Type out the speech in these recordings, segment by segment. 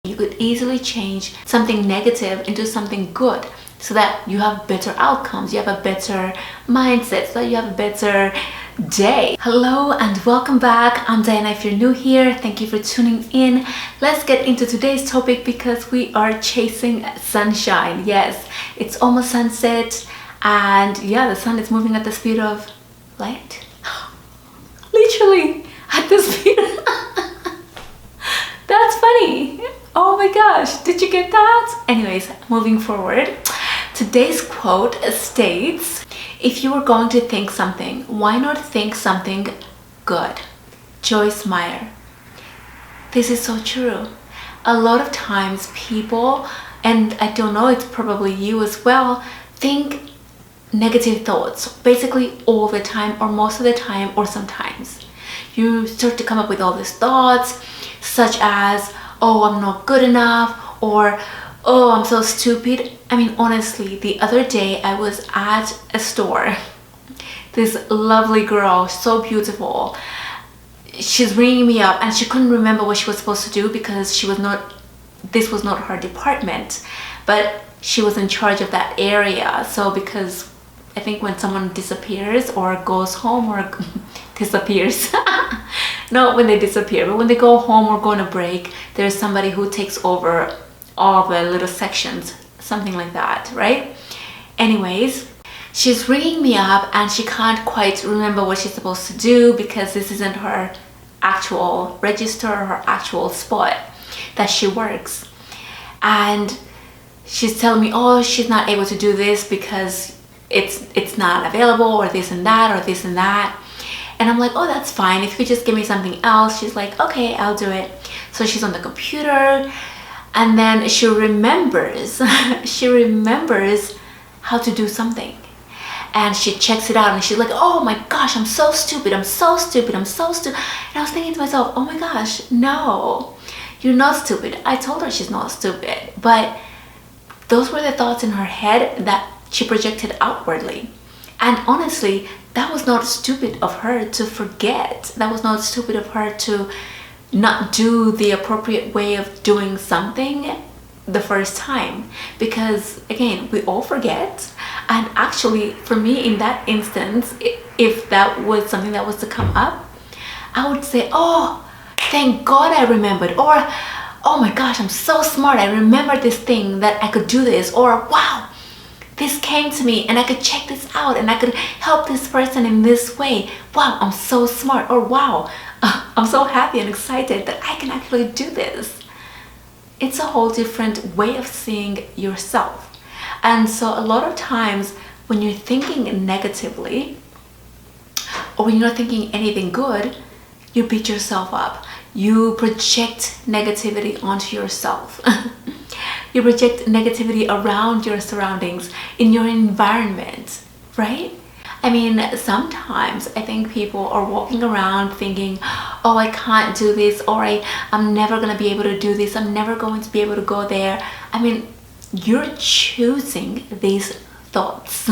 You could easily change something negative into something good so that you have better outcomes, you have a better mindset, so that you have a better day. Hello and welcome back. I'm Diana. If you're new here, thank you for tuning in. Let's get into today's topic because we are chasing sunshine. Yes, it's almost sunset and yeah, the sun is moving at the speed of light. Literally at the speed. That's funny. Oh my gosh, did you get that? Anyways, moving forward. Today's quote states, if you were going to think something, why not think something good? Joyce Meyer. This is so true. A lot of times people, and I don't know, it's probably you as well, think negative thoughts basically all the time or most of the time or sometimes. You start to come up with all these thoughts such as, oh, I'm not good enough, or oh, I'm so stupid. I mean, honestly, the other day I was at a store. This lovely girl, so beautiful, she's ringing me up and she couldn't remember what she was supposed to do because this was not her department, but she was in charge of that area. So because I think when someone disappears or goes home or disappears, not when they disappear, but when they go home or go on a break, there's somebody who takes over all the little sections, something like that, right? Anyways, she's ringing me up and she can't quite remember what she's supposed to do because this isn't her actual register or her actual spot that she works. And she's telling me, oh, she's not able to do this because it's not available, or this and that, or this and that. And I'm like, oh, that's fine. If you could just give me something else. She's like, okay, I'll do it. So she's on the computer and then she remembers how to do something. And she checks it out and she's like, oh my gosh, I'm so stupid. And I was thinking to myself, oh my gosh, no, you're not stupid. I told her she's not stupid. But those were the thoughts in her head that she projected outwardly. And honestly, that was not stupid of her to forget. That was not stupid of her to not do the appropriate way of doing something the first time. Because again, we all forget. And actually, for me in that instance, if that was something that was to come up, I would say, oh, thank God I remembered. Or, oh my gosh, I'm so smart. I remembered this thing that I could do this. Or, wow, this came to me and I could check this out and I could help this person in this way. Wow, I'm so smart. Or wow, I'm so happy and excited that I can actually do this. It's a whole different way of seeing yourself. And so a lot of times when you're thinking negatively or when you're not thinking anything good, you beat yourself up. You project negativity onto yourself. You project negativity around your surroundings, in your environment, right? I mean, sometimes I think people are walking around thinking, oh, I can't do this, or I'm never going to be able to do this, I'm never going to be able to go there. I mean, you're choosing these thoughts.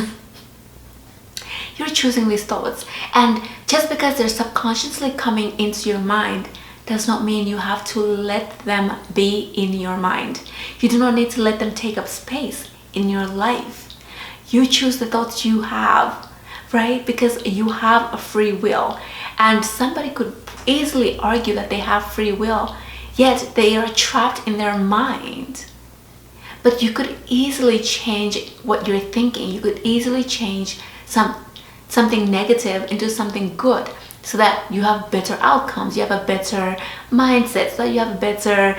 You're choosing these thoughts. And just because they're subconsciously coming into your mind does not mean you have to let them be in your mind. You do not need to let them take up space in your life. You choose the thoughts you have, right? Because you have a free will. And somebody could easily argue that they have free will, yet they are trapped in their mind. But you could easily change what you're thinking. You could easily change something negative into something good, so that you have better outcomes, you have a better mindset, so that you have a better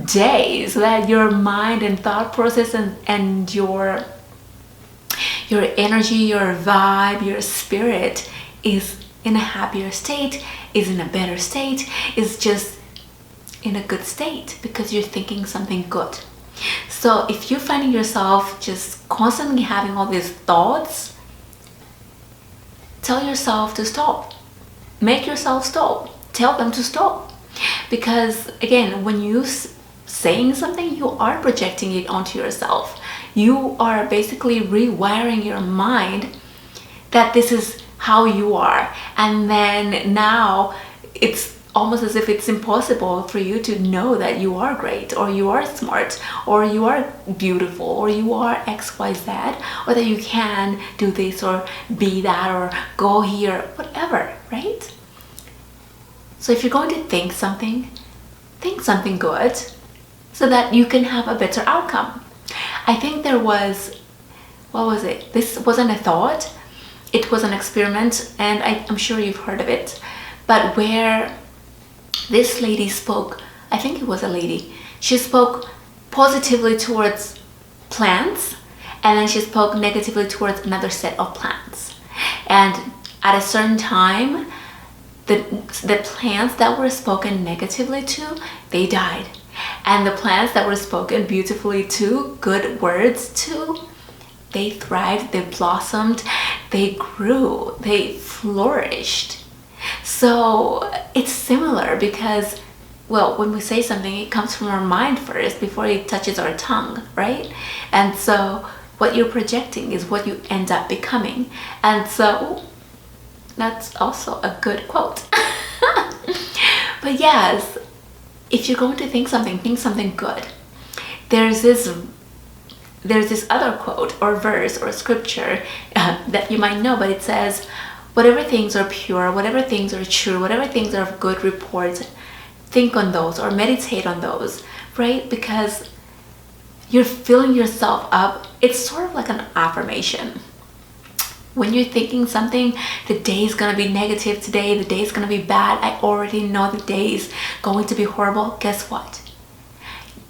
day, so that your mind and thought process and your energy, your vibe, your spirit is in a happier state, is in a better state, is just in a good state because you're thinking something good. So if you're finding yourself just constantly having all these thoughts, tell yourself to stop. Make yourself stop. Tell them to stop. Because again, when you saying something, you are projecting it onto yourself. You are basically rewiring your mind that this is how you are, and then now it's almost as if it's impossible for you to know that you are great, or you are smart, or you are beautiful, or you are XYZ, or that you can do this or be that or go here, whatever, right? So if you're going to think something good so that you can have a better outcome. I think there was, what was it? This wasn't a thought, it was an experiment, and I'm sure you've heard of it, but where this lady spoke, I think it was a lady, she spoke positively towards plants, and then she spoke negatively towards another set of plants. And at a certain time, the plants that were spoken negatively to, they died. And the plants that were spoken beautifully to, good words to, they thrived, they blossomed, they grew, they flourished. So it's similar because, well, when we say something, it comes from our mind first before it touches our tongue, right? And so what you're projecting is what you end up becoming. And so that's also a good quote. But yes, if you're going to think something good. There's this other quote or verse or scripture that you might know, but it says, whatever things are pure, whatever things are true, whatever things are of good report, think on those or meditate on those, right? Because you're filling yourself up. It's sort of like an affirmation. When you're thinking something, the day is going to be negative today, the day is going to be bad, I already know the day is going to be horrible. Guess what?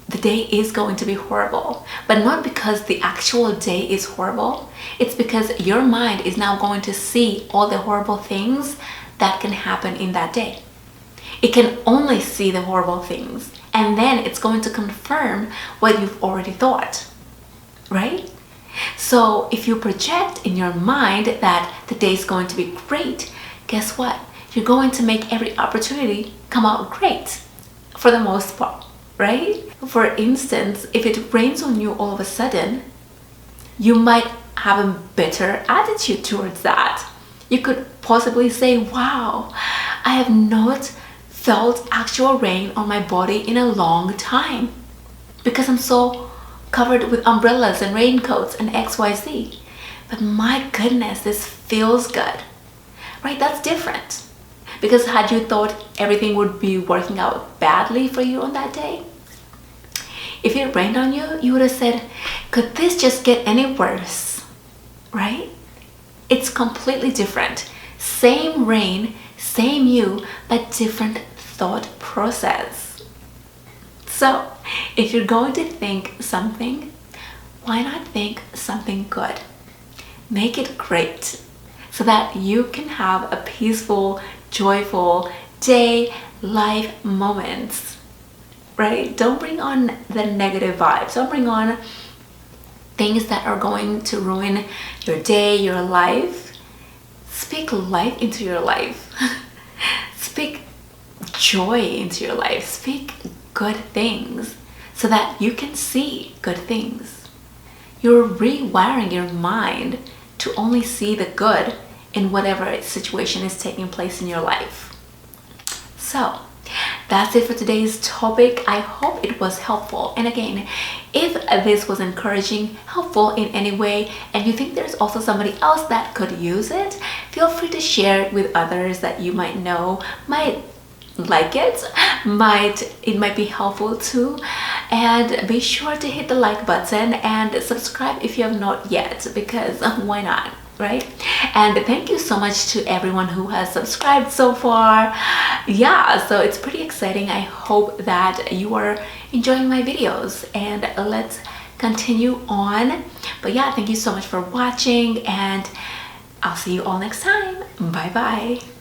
The day is going to be horrible, but not because the actual day is horrible. It's because your mind is now going to see all the horrible things that can happen in that day. It can only see the horrible things, and then it's going to confirm what you've already thought, right? So if you project in your mind that the day is going to be great, guess what? You're going to make every opportunity come out great for the most part, right? For instance, if it rains on you all of a sudden, you might have a better attitude towards that. You could possibly say, wow, I have not felt actual rain on my body in a long time because I'm so covered with umbrellas and raincoats and XYZ. But my goodness, this feels good, right? That's different. Because had you thought everything would be working out badly for you on that day, if it rained on you, you would have said, could this just get any worse, right? It's completely different. Same rain, same you, but different thought process. So if you're going to think something, why not think something good? Make it great so that you can have a peaceful, joyful day, life moments, right? Don't bring on the negative vibes. Don't bring on things that are going to ruin your day, your life. Speak life into your life. Speak joy into your life. Speak good things so that you can see good things. You're rewiring your mind to only see the good in whatever situation is taking place in your life. So that's it for today's topic. I hope it was helpful. And again, if this was encouraging, helpful in any way, and you think there's also somebody else that could use it, feel free to share it with others that you might know might like it, it might be helpful too. And be sure to hit the like button and subscribe if you have not yet, because why not, right? And thank you so much to everyone who has subscribed so far. Yeah, so it's pretty exciting. I hope that you are enjoying my videos, and let's continue on. But yeah, thank you so much for watching, and I'll see you all next time. Bye bye.